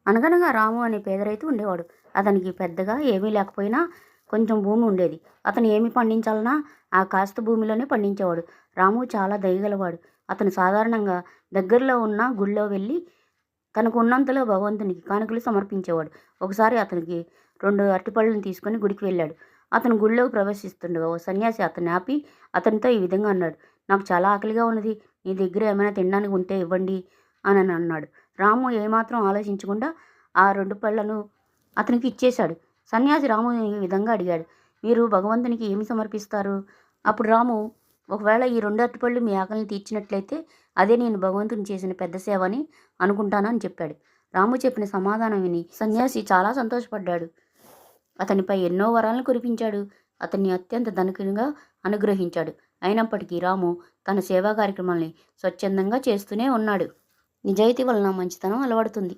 అనగనగా రాము అనే పేద రైతు ఉండేవాడు. అతనికి పెద్దగా ఏమీ లేకపోయినా కొంచెం భూమి ఉండేది. అతను ఏమి పండించాలన్నా ఆ కాస్త భూమిలోనే పండించేవాడు. రాము చాలా దయగలవాడు. అతను సాధారణంగా దగ్గరలో ఉన్న గుళ్ళో వెళ్ళి తనకు ఉన్నంతలో భగవంతునికి కానుకలు సమర్పించేవాడు. ఒకసారి అతనికి 2 అరటిపళ్ళను తీసుకొని గుడికి వెళ్ళాడు. అతను గుడిలోకి ప్రవేశిస్తుండగా ఓ సన్యాసి అతన్ని ఆపి అతనితో ఈ విధంగా అన్నాడు. నాకు చాలా ఆకలిగా ఉన్నది. మీ దగ్గర ఏమైనా తినడానికి ఉంటే ఇవ్వండి అని అన్నాడు. రాము ఏమాత్రం ఆలోచించకుండా ఆ 2 పళ్ళను అతనికి ఇచ్చేశాడు. సన్యాసి రాముని ఈ విధంగా అడిగాడు. మీరు భగవంతునికి ఏమి సమర్పిస్తారు? అప్పుడు రాము, ఒకవేళ ఈ 2 అరటిపళ్ళు మీ ఆకలిని తీర్చినట్లయితే అదే నేను భగవంతునికి చేసిన పెద్ద సేవ అని అనుకుంటాను అని చెప్పాడు. రాము చెప్పిన సమాధానం విని సన్యాసి చాలా సంతోషపడ్డాడు. అతనిపై ఎన్నో వరాలను కురిపించాడు. అతన్ని అత్యంత ధనికునిగా అనుగ్రహించాడు. అయినప్పటికీ రాము తన సేవా కార్యక్రమాల్ని స్వచ్ఛందంగా చేస్తూనే ఉన్నాడు. నిజాయితీ వలన మంచితనం అలవడుతుంది.